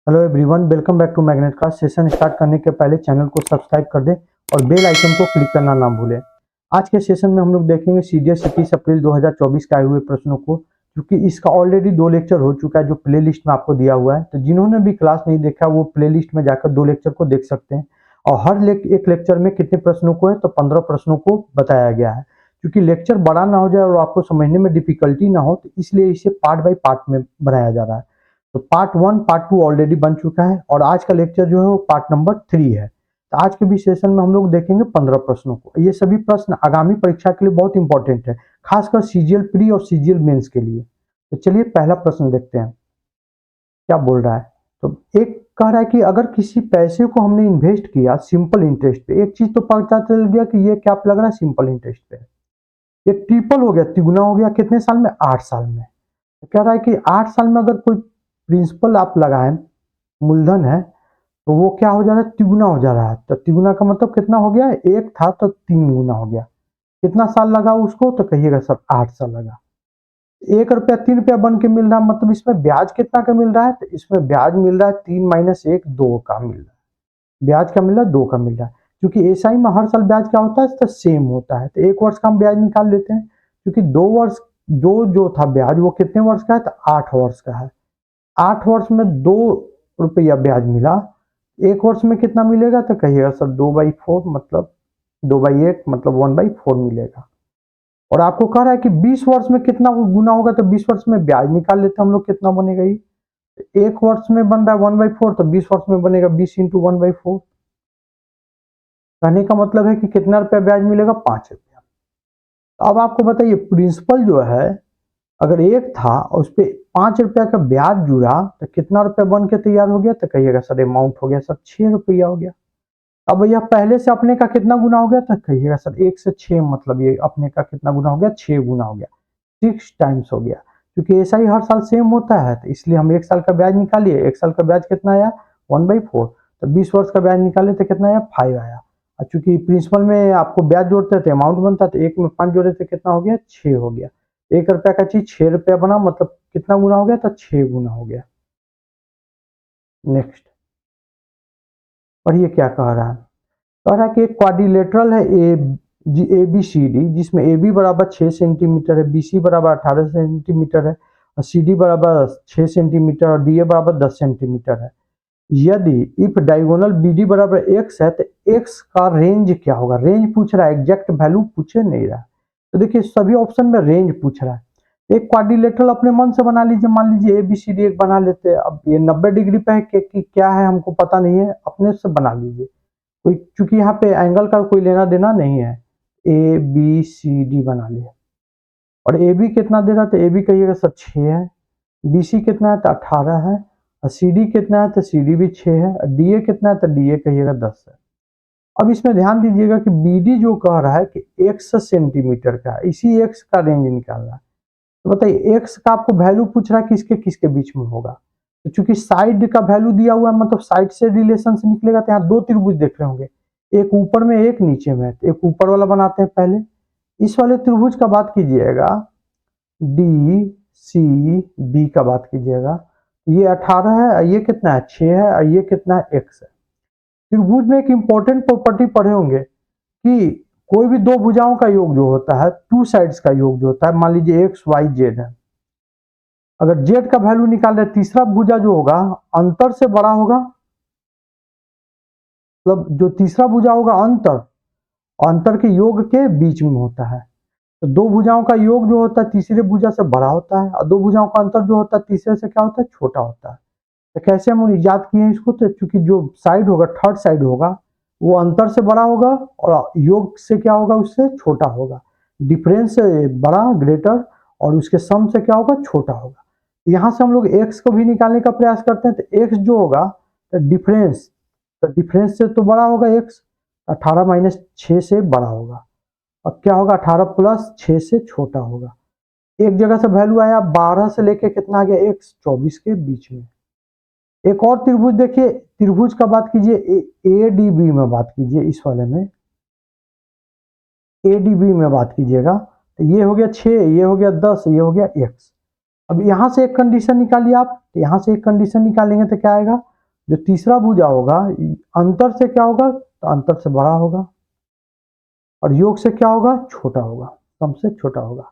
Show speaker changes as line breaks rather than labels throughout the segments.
Hello everyone, welcome back to magnet class. Session start करने के पहले चैनल को सब्सक्राइब कर दें और बेल आइकन को क्लिक करना ना भूलें। आज के सेशन में हम लोग देखेंगे सीडीएस 21 अप्रैल 2024 के आए हुए प्रश्नों को, क्योंकि इसका ऑलरेडी 2 लेक्चर हो चुका है जो प्लेलिस्ट में आपको दिया हुआ है। तो जिन्होंने भी क्लास नहीं देखा वो प्लेलिस्ट में जाकर 2 लेक्चर को देख सकते हैं। और हर एक लेक्चर में कितने प्रश्नों को है, तो 15 प्रश्नों को बताया गया है। क्योंकि लेक्चर बड़ा ना हो जाए और आपको समझने में डिफिकल्टी ना हो, तो इसलिए इसे पार्ट बाई पार्ट में बनाया जा रहा है। तो पार्ट 1 पार्ट 2 ऑलरेडी बन चुका है और आज का लेक्चर जो है वो पार्ट नंबर 3 है। तो आज के भी सेशन में हम लोग देखेंगे 15 प्रश्नों को। ये सभी प्रश्न आगामी परीक्षा के लिए बहुत इंपॉर्टेंट है, खासकर सीजीएल प्री और सीजीएल मेंस के लिए। तो चलिए पहला प्रश्न देखते हैं क्या बोल रहा है। तो एक कह रहा है कि अगर किसी पैसे को हमने इन्वेस्ट किया सिंपल इंटरेस्ट पे, एक चीज तो पता चल गया कि ये क्या लग रहा है, सिंपल इंटरेस्ट पे। ये ट्रिपल हो गया, तिगुना हो गया, कितने साल में? 8 साल में। तो कह रहा है कि 8 साल में अगर कोई प्रिंसिपल आप लगाएं, मूलधन है, तो वो क्या हो जा रहा है? तिगुना हो जा रहा है। तो तिगुना का मतलब कितना हो गया? एक था तो 3 गुना हो गया। कितना साल लगा उसको? तो कहिएगा सर 8 साल लगा। 1 रुपया 3 रुपया बन के मिल रहा है, मतलब इसमें ब्याज कितना का मिल रहा है? तो इसमें ब्याज मिल रहा है 3 माइनस 1 2 का मिल रहा है। ब्याज का मिल रहा है 2 का मिल रहा है। क्योंकि एसआई में हर साल ब्याज क्या होता है? तो सेम होता है। तो 1 वर्ष का हम ब्याज निकाल लेते हैं, क्योंकि 2 वर्ष जो था ब्याज वो कितने वर्ष का है? तो 8 वर्ष का है। 8 वर्ष में 2 रुपया ब्याज मिला, 1 वर्ष में कितना मिलेगा? तो कहिएगा सर 2/4, मतलब 2/8, मतलब 1/4 मिलेगा। और आपको कह रहा है कि 20 वर्ष में कितना गुना होगा? तो 20 वर्ष में ब्याज निकाल लेते हैं हम लोग, कितना बनेगा ये? 1 वर्ष में बन रहा है 1/4, तो 20 वर्ष में बनेगा 20 इंटू 1/4। कहने का मतलब है कि कितना रुपया ब्याज मिलेगा? 5 रुपया। तो अब आपको बताइए, प्रिंसिपल जो है अगर 1 था और उस पर 5 रुपया का ब्याज जुड़ा, तो कितना रुपया बन के तैयार हो गया? तो कहिएगा सर अमाउंट हो गया सर 6 रुपया हो गया। अब भैया पहले से अपने का कितना गुना हो गया? तो कहिएगा सर 1 से 6, मतलब ये अपने का कितना गुना हो गया? 6 गुना हो गया, 6 टाइम्स हो गया। क्योंकि ऐसा ही हर साल सेम होता है, तो इसलिए हम 1 साल का ब्याज निकालिए। 1 साल का ब्याज कितना आया? 1/4। तो 20 वर्ष का ब्याज निकाले तो कितना आया? 5 आया। और चूंकि प्रिंसिपल में आपको ब्याज जोड़ते थे अमाउंट बनता, तो 1 में 5 जोड़े थे, कितना हो गया? 6 हो गया। 1 रुपया का चीज 6 रुपया बना, मतलब कितना गुना हो गया? तो 6 गुना हो गया। नेक्स्ट पढ़िए क्या कह रहा है। कह रहा है कि एक क्वाड्रिलेटरल है ए बी सी डी, जिसमें ए बी बराबर 6 सेंटीमीटर है, बी सी बराबर 18 सेंटीमीटर है, और सी डी बराबर 6 सेंटीमीटर और डी ए बराबर 10 सेंटीमीटर है। यदि इफ डायगोनल बी डी बराबर एक्स है, तो एक्स का रेंज क्या होगा? रेंज पूछ रहा है, एग्जैक्ट वैल्यू पूछे नहीं रहा। तो देखिए सभी ऑप्शन में रेंज पूछ रहा है। एक क्वाड्रिलेटरल अपने मन से बना लीजिए, मान लीजिए ए बी सी डी एक बना लेते हैं। अब ये 90 डिग्री पे है कि क्या है हमको पता नहीं है, अपने से बना लीजिए। कोई चूंकि यहाँ पे एंगल का कोई लेना देना नहीं है, ए बी सी डी बना लिया। और ए बी कितना दे रहा है? तो ए बी कहिएगा सर 6 है, बी सी कितना है? तो 18 है, और सी डी कितना है? तो सी डी भी 6 है, और डी ए कितना है? तो डी ए कहिएगा 10 है। अब इसमें ध्यान दीजिएगा कि बी डी जो कह रहा है कि x सेंटीमीटर का है, इसी x का रेंज निकालना है। तो बताइए x का आपको वैल्यू पूछ रहा है, किसके किसके बीच में होगा? तो चूंकि साइड का वैल्यू दिया हुआ है, मतलब साइड से रिलेशन से निकलेगा। तो यहाँ 2 त्रिभुज देख रहे होंगे, एक ऊपर में एक नीचे में। तो एक ऊपर वाला बनाते हैं पहले। इस वाले त्रिभुज का बात कीजिएगा, डी सी बी का बात कीजिएगा। ये 18 है, ये कितना है? 6 है, और ये कितना है? x है। त्रिभुज में एक इंपॉर्टेंट प्रॉपर्टी पढ़े होंगे कि कोई भी 2 भुजाओं का योग जो होता है, 2 साइड्स का योग जो होता है, मान लीजिए एक्स वाई जेड है। अगर जेड का वैल्यू निकाल रहे, तीसरा भुजा जो होगा अंतर से बड़ा होगा, मतलब जो तीसरा भुजा होगा अंतर के योग के बीच में होता है। तो 2 भुजाओं का योग जो होता है तीसरे भुजा से बड़ा होता है, और 2 भुजाओं का अंतर जो होता है तीसरे से क्या होता है? छोटा होता है। तो कैसे हम याद किए हैं इसको? तो चूंकि जो साइड होगा, थर्ड साइड होगा, वो अंतर से बड़ा होगा और योग से क्या होगा? उससे छोटा होगा। डिफरेंस से बड़ा, ग्रेटर, और उसके सम से क्या होगा? छोटा होगा। यहाँ से हम लोग x को भी निकालने का प्रयास करते हैं। तो x जो होगा, तो डिफरेंस से तो बड़ा होगा x, 18 माइनस 6 से बड़ा होगा। अब क्या होगा? 18 प्लस 6 से छोटा होगा। एक जगह से वैल्यू आया 12 से लेके कितना आ गया? x 24 के बीच में। एक और त्रिभुज देखिए, त्रिभुज का बात कीजिए, ए डी बी में बात कीजिए। इस वाले में ए डी बी में बात कीजिएगा, तो ये हो गया 6, ये हो गया 10, ये हो गया x। अब यहां से एक कंडीशन निकालिए आप, तो यहां से एक कंडीशन निकालेंगे तो क्या आएगा? जो तीसरा भुजा होगा अंतर से क्या होगा, तो अंतर से बड़ा होगा, और योग से क्या होगा, छोटा होगा, कम से छोटा होगा।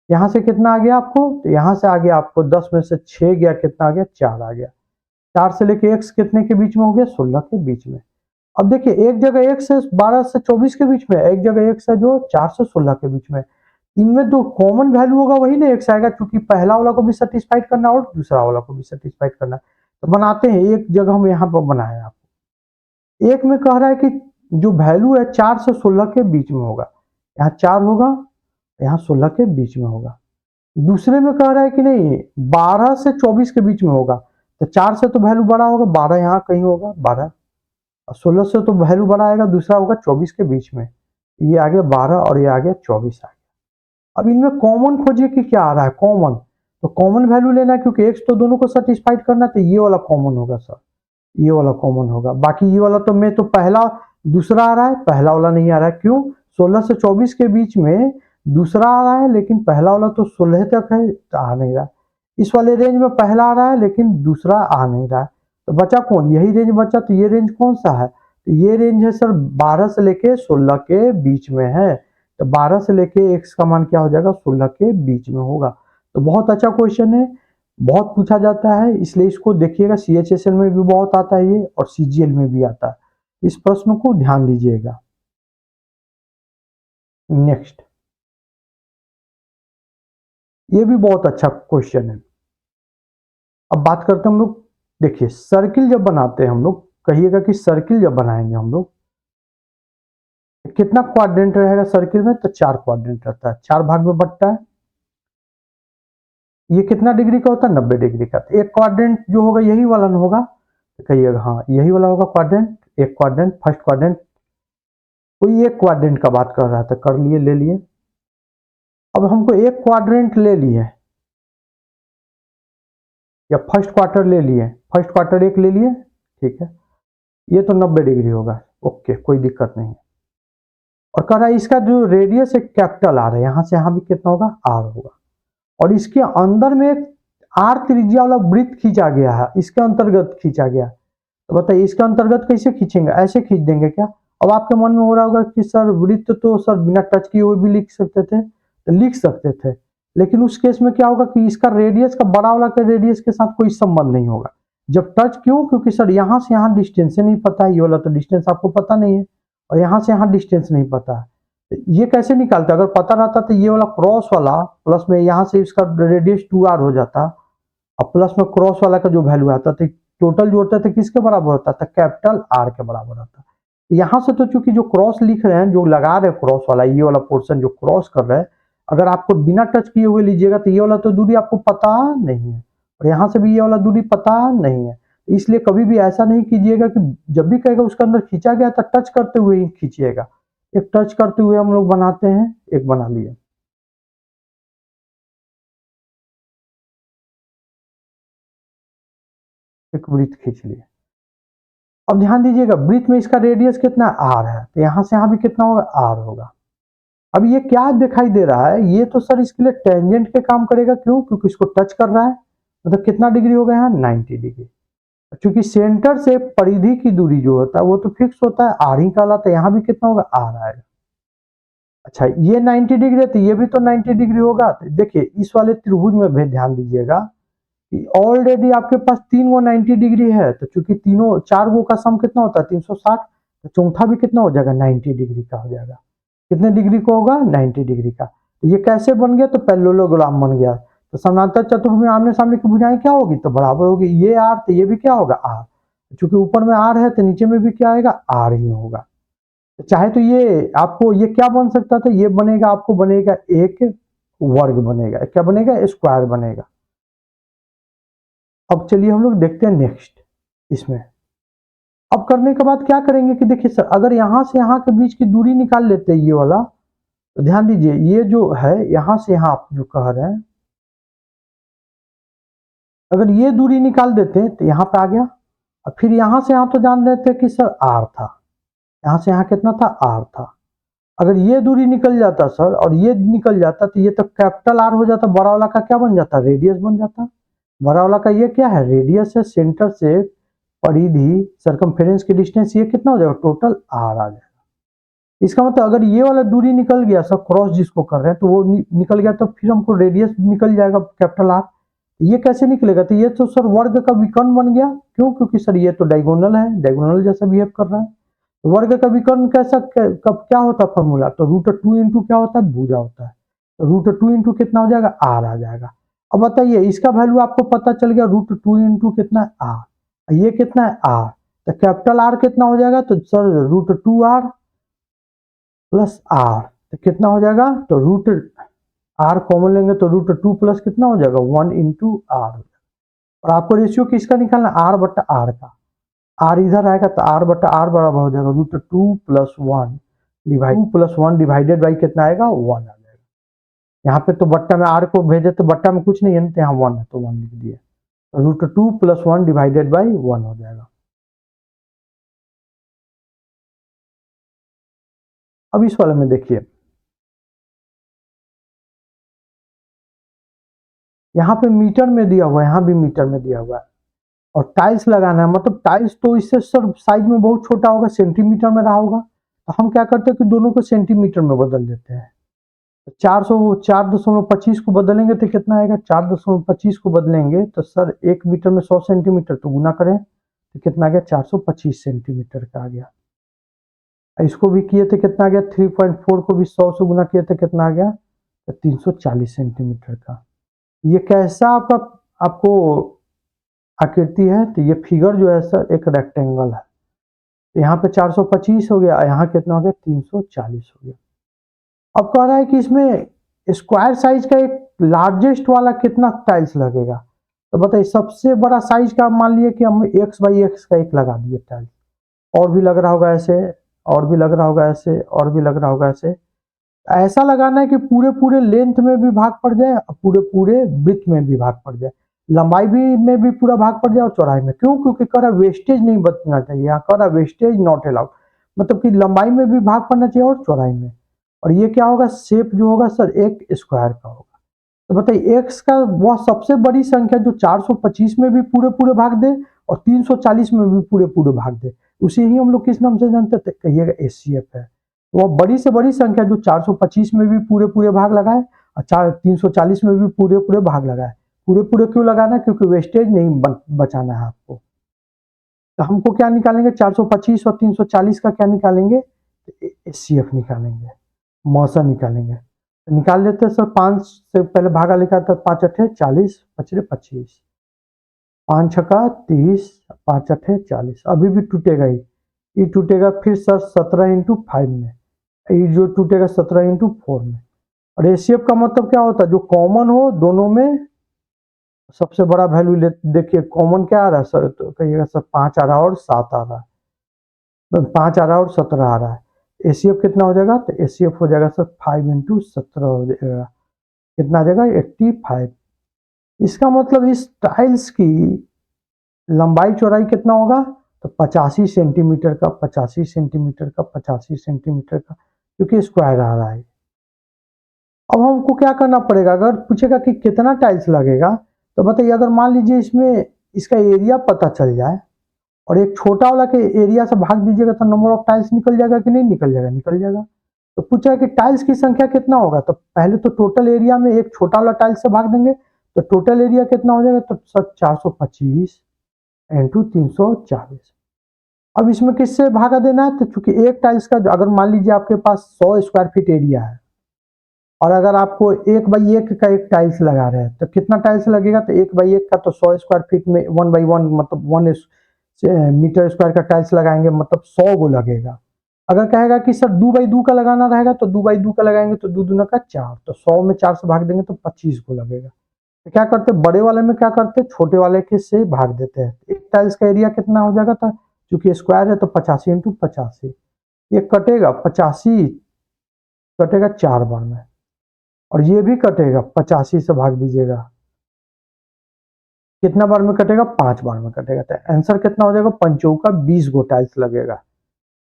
यहाँ से कितना आ गया आपको, तो यहाँ से आ गया आपको 10 में से 6 गया, कितना आ गया, 4 आ गया। 4 से लेके x कितने के बीच में हो गया, 16 के बीच में। अब देखिए एक जगह x है 12 से 24 के बीच में, एक जगह x है जो 4 से 16 के बीच में। इनमें जो कॉमन वैल्यू होगा वही ना x आएगा, क्योंकि पहला वाला को भी सेटिस्फाइड करना और दूसरा वाला को भी सेटिस्फाइड करना। तो बनाते हैं, एक जगह हम यहाँ पर बनाए आपको। एक में कह रहा है कि जो वैल्यू है 4 से 16 के बीच में होगा, यहाँ 4 होगा, यहाँ 16 के बीच में होगा। दूसरे में कह रहा है कि नहीं 12 से 24 के बीच में होगा, तो 4 से तो वैल्यू बड़ा होगा, 12 यहाँ कहीं होगा 12, और 16 से तो वैल्यू बड़ा आएगा, दूसरा होगा 24 के बीच में। ये आ गया 12 और ये आ गया 24 आ गया। अब इनमें कॉमन खोजिए कि क्या आ रहा है कॉमन, तो कॉमन वैल्यू लेना है क्योंकि एक्स तो दोनों को सेटिस्फाइड करना, तो ये वाला कॉमन होगा सर, ये वाला कॉमन होगा। बाकी ये वाला तो में तो पहला दूसरा आ रहा है, पहला वाला नहीं आ रहा है, क्यों, 16 से 24 के बीच में दूसरा आ रहा है, लेकिन पहला वाला तो 16 तक है, तो आ नहीं रहा। इस वाले रेंज में पहला आ रहा है लेकिन दूसरा आ नहीं रहा है, तो बचा कौन, यही रेंज बचा। तो ये रेंज कौन सा है, तो ये रेंज है सर 12 से लेके 16 के बीच में है। तो 12 से लेके x का मान क्या हो जाएगा, 16 के बीच में होगा। तो बहुत अच्छा क्वेश्चन है, बहुत पूछा जाता है, इसलिए इसको देखिएगा। CHSL में भी बहुत आता है ये, और CGL में भी आता है। इस प्रश्न को ध्यान दीजिएगा। नेक्स्ट, ये भी बहुत अच्छा क्वेश्चन है। अब बात करते हैं हम लोग, देखिए सर्किल जब बनाते हैं हम लोग, कहिएगा कि सर्किल जब बनाएंगे हम लोग, कितना क्वाड्रेंट रहेगा सर्किल में, तो 4 क्वाड्रेंट रहता है, 4 भाग में बंटता है। ये कितना डिग्री का होता है, 90 डिग्री का। तो एक क्वाड्रेंट जो होगा यही वाला न होगा, तो कहिएगा हाँ यही वाला होगा क्वाड्रेंट। एक क्वाड्रेंट, फर्स्ट क्वाड्रेंट, कोई एक क्वाड्रेंट का बात कर रहा था, कर लिए, ले लिए। अब हमको एक क्वाड्रेंट ले लिए या फर्स्ट क्वार्टर ले लिए, फर्स्ट क्वार्टर एक ले लिए, ठीक है, ये तो 90 डिग्री होगा, ओके कोई दिक्कत नहीं है। और कह रहा है इसका जो रेडियस है कैपिटल आर है, यहां से यहां भी कितना होगा, आर होगा, और इसके अंदर में एक आर त्रिज्या वाला वृत्त खींचा गया है, इसके अंतर्गत खींचा गया। तो बताइए इसके अंतर्गत कैसे खींचेंगे, ऐसे खींच देंगे क्या। अब आपके मन में हो रहा होगा कि सर वृत्त तो सर बिना टच किए हुए भी लिख सकते थे, तो लिख सकते थे, लेकिन उस केस में क्या होगा कि इसका रेडियस का बड़ा वाला के रेडियस के साथ कोई संबंध नहीं होगा जब टच, क्यों, क्योंकि सर यहाँ से यहाँ डिस्टेंस नहीं पता है, ये वाला तो डिस्टेंस आपको पता नहीं है, और यहाँ से यहाँ डिस्टेंस नहीं पता है। ये कैसे निकालता, अगर पता रहता तो ये वाला क्रॉस वाला प्लस में यहाँ से इसका रेडियस 2r हो जाता, और प्लस में क्रॉस वाला का जो वैल्यू आता था टोटल जोड़ता था किसके बराबर होता था, कैपिटल आर के बराबर होता। यहाँ से तो चूंकि जो क्रॉस लिख रहे हैं, जो लगा रहे क्रॉस वाला, ये वाला पोर्शन जो क्रॉस कर रहे हैं, अगर आपको बिना टच किए हुए लीजिएगा तो ये वाला तो दूरी आपको पता नहीं है, और यहाँ से भी ये वाला दूरी पता नहीं है। इसलिए कभी भी ऐसा नहीं कीजिएगा कि जब भी कहेगा उसके अंदर खींचा गया तो टच करते हुए ही खींचिएगा। एक टच करते हुए हम लोग बनाते हैं, एक बना लिए। एक वृत्त खींच लिए। अब ध्यान दीजिएगा वृत्त में इसका रेडियस कितना आर है, तो यहाँ से यहाँ भी कितना होगा, आर होगा। अब ये क्या दिखाई दे रहा है, ये तो सर इसके लिए टेंजेंट के काम करेगा, क्यों, क्योंकि इसको टच कर रहा है, मतलब कितना डिग्री हो गया यहाँ, 90 डिग्री। क्योंकि सेंटर से परिधि की दूरी जो होता है वो तो फिक्स होता है, आर ही कहलाता है, यहाँ भी कितना होगा, आर आएगा। अच्छा ये 90 डिग्री है तो ये भी तो 90 डिग्री होगा। तो देखिए इस वाले त्रिभुज में भी ध्यान दीजिएगा कि ऑलरेडी आपके पास 3 गो 90 डिग्री है, तो चूंकि तीनों 4 गो का सम कितना होता है 360, तो चौथा भी कितना हो जाएगा, 90 डिग्री का हो जाएगा। कितने डिग्री का होगा, 90 डिग्री का। तो ये कैसे बन गया, तो पैरेललोग्राम बन गया। तो समानांतर चतुर्भुज में आमने सामने की भुजाएं क्या होगी, तो बराबर होगी, ये आर तो ये भी क्या होगा, आर। चूंकि ऊपर में आर है तो नीचे में भी क्या आएगा, आर ही होगा। तो चाहे तो ये आपको ये क्या बन सकता था, ये बनेगा आपको, बनेगा एक वर्ग बनेगा, क्या बनेगा, स्क्वायर बनेगा। अब चलिए हम लोग देखते हैं नेक्स्ट इसमें। अब करने के बाद क्या करेंगे कि देखिए सर अगर यहां से यहां के बीच की दूरी निकाल लेते हैं ये वाला, तो ध्यान दीजिए ये जो है यहां से यहां आप जो कह रहे हैं, अगर ये दूरी निकाल देते हैं तो यहां पे आ गया, और फिर यहां से यहां तो जान रहे थे कि सर आर था, यहां से यहां कितना था, आर था। अगर ये दूरी निकल जाता सर और ये निकल जाता तो ये तो कैपिटल आर हो जाता, बड़ा वाला का क्या बन जाता, रेडियस बन जाता। बड़ा वाला का ये क्या है, रेडियस है, सेंटर से परिधि सरकमफेरेंस की डिस्टेंस ये कितना हो जाएगा, टोटल आर आ जाएगा। इसका मतलब अगर ये वाला दूरी निकल गया सब क्रॉस जिसको कर रहे हैं तो वो निकल गया तो फिर हमको रेडियस निकल जाएगा कैपिटल आर। ये कैसे निकलेगा, तो ये तो सर वर्ग का विकर्ण बन गया। क्यों, क्योंकि सर ये तो डायगोनल है, डायगोनल जैसा बिहेव कर रहा है। तो वर्ग का विकर्ण कैसा कब क्या होता है फॉर्मूला, तो √2 इंटू क्या होता है, भुजा होता है। तो √2 इंटू कितना हो जाएगा, आर आ जाएगा। अब बताइए इसका वैल्यू आपको पता चल गया, √2 इंटू कितना है, आर। ये कितना है, आर। तो कैपिटल आर कितना हो जाएगा, तो सर √2r प्लस आर। तो कितना हो जाएगा, तो रूट आर कॉमन लेंगे तो √2 प्लस कितना हो जाएगा, 1 इंटू आर। और आपको रेशियो किसका निकालना, आर बट्टा आर का। आर इधर आएगा तो आर बट्टा आर बराबर हो जाएगा √2 प्लस 1 डिवाइडेड बाई कितना आएगा, 1 आ जाएगा। यहाँ पे तो बट्टा में आर को भेजे तो बट्टा में कुछ नहीं है, तो यहाँ 1 है तो 1 लिख दिया। तो √2 प्लस 1 डिवाइडेड बाई 1 हो जाएगा। अब इस वाले में देखिए, यहाँ पे मीटर में दिया हुआ है, यहाँ भी मीटर में दिया हुआ है, और टाइल्स लगाना है। मतलब टाइल्स तो इससे सर साइज में बहुत छोटा होगा, सेंटीमीटर में रहा होगा। तो हम क्या करते हैं कि दोनों को सेंटीमीटर में बदल देते हैं। तो 4.25 को बदलेंगे तो कितना आएगा, 4.25 को बदलेंगे तो सर 1 मीटर में 100 सेंटीमीटर, तो गुना करें तो कितना आ गया, 425 सेंटीमीटर का आ गया। इसको भी किए थे कितना आ गया, 3.4 को भी 100 से गुना किए थे कितना आ गया, तो 340 सेंटीमीटर का। ये कैसा आपका आपको आकृति है, तो ये फिगर जो है सर एक रेक्टेंगल है। यहाँ पे 425 हो गया, यहाँ कितना हो गया, 340 हो गया। अब कह रहा है कि इसमें स्क्वायर साइज का एक लार्जेस्ट वाला कितना टाइल्स लगेगा। तो बताइए सबसे बड़ा साइज का मान लिया कि हम x/x का एक लगा दिए टाइल्स, और भी लग रहा होगा ऐसे, और भी लग रहा होगा ऐसे, और भी लग रहा होगा ऐसे। ऐसा लगाना है कि पूरे पूरे लेंथ में भी भाग पड़ जाए और पूरे पूरे विड्थ में भी भाग पड़ जाए, लंबाई भी में भी पूरा भाग पड़ जाए और चौड़ाई में। क्यों, क्योंकि कह रहा वेस्टेज नहीं बचना चाहिए, यहाँ कह रहा वेस्टेज नॉट अलाउड। मतलब कि लंबाई में भी भाग पड़ना चाहिए और चौड़ाई में। और ये क्या होगा, शेप जो होगा सर एक स्क्वायर का होगा। तो बताइए एक्स का वह सबसे बड़ी संख्या जो 425 में भी पूरे पूरे भाग दे और 340 में भी पूरे पूरे भाग दे, उसे ही हम लोग किस नाम से जानते थे, कहिएगा एचसीएफ है। वह बड़ी से बड़ी संख्या जो 425 में भी पूरे पूरे भाग लगाए और 340 में भी पूरे पूरे भाग लगाए। पूरे पूरे क्यों लगाना, क्योंकि वेस्टेज नहीं बचाना है आपको। तो हमको क्या निकालेंगे, 425 और 340 का क्या निकालेंगे, एचसीएफ निकालेंगे, मौसा निकालेंगे। निकाल लेते हैं सर, 5 से पहले भागा लिखा था, 5 अठे 40, 5 25, 5 छक्का 30, 5 अठे 40। अभी भी टूटेगा ही, ये टूटेगा फिर सर 17 इंटू 5 में, ये जो टूटेगा 17 इंटू 4 में। और एचसीएफ का मतलब क्या होता है, जो कॉमन हो दोनों में सबसे बड़ा वैल्यू ले। देखिए कॉमन क्या आ रहा है सर, तो कहिएगा सर 5 आ रहा है और 7 आ रहा है, 5 आ रहा है और 17 आ रहा है। एचसीएफ कितना हो जाएगा, तो एचसीएफ हो जाएगा सर 5 इंटू 17 हो जाएगा, कितना आ जाएगा 85। इसका मतलब इस टाइल्स की लंबाई चौड़ाई कितना होगा, तो 85 सेंटीमीटर का, 85 सेंटीमीटर का, 85 सेंटीमीटर का, क्योंकि स्क्वायर आ रहा है। अब हमको क्या करना पड़ेगा, अगर पूछेगा कि कितना टाइल्स लगेगा, तो बताइए अगर मान लीजिए इसमें इसका एरिया पता चल जाए और एक छोटा वाला के एरिया से भाग दीजिएगा तो नंबर ऑफ टाइल्स निकल जाएगा कि नहीं निकल जाएगा, निकल जाएगा। तो पूछा है कि टाइल्स की संख्या कितना होगा, तो पहले तो टोटल एरिया में एक छोटा वाला टाइल्स से भाग देंगे तो टोटल एरिया कितना हो जाएगा, तो सर 425 इंटू 340। अब इसमें किससे भागा देना है, तो चूंकि एक टाइल्स का अगर मान लीजिए आपके पास 100 स्क्वायर फीट एरिया है और अगर आपको 1/1 का एक टाइल्स लगा रहे हैं तो कितना टाइल्स लगेगा, तो 1/1 का तो 100 स्क्वायर फीट में 1/1 मतलब 1 मीटर स्क्वायर का टाइल्स लगाएंगे, मतलब 100 गो लगेगा। अगर कहेगा कि सर 2/2 का लगाना रहेगा तो 2/2 का लगाएंगे तो 2 दूना का 4, तो 100 में 4 से भाग देंगे तो 25 को लगेगा। तो क्या करते, बड़े वाले में क्या करते, छोटे वाले के से भाग देते हैं। एक टाइल्स का एरिया कितना हो जाएगा था, क्योंकि स्क्वायर है तो 85 इंटू 85, ये कटेगा 85 कटेगा 4 बार में, और ये भी कटेगा 85 से भाग दीजिएगा, कितना बार में कटेगा, 5 बार में कटेगा। तो आंसर कितना हो जाएगा, 5 का 20 गो टाइल्स लगेगा।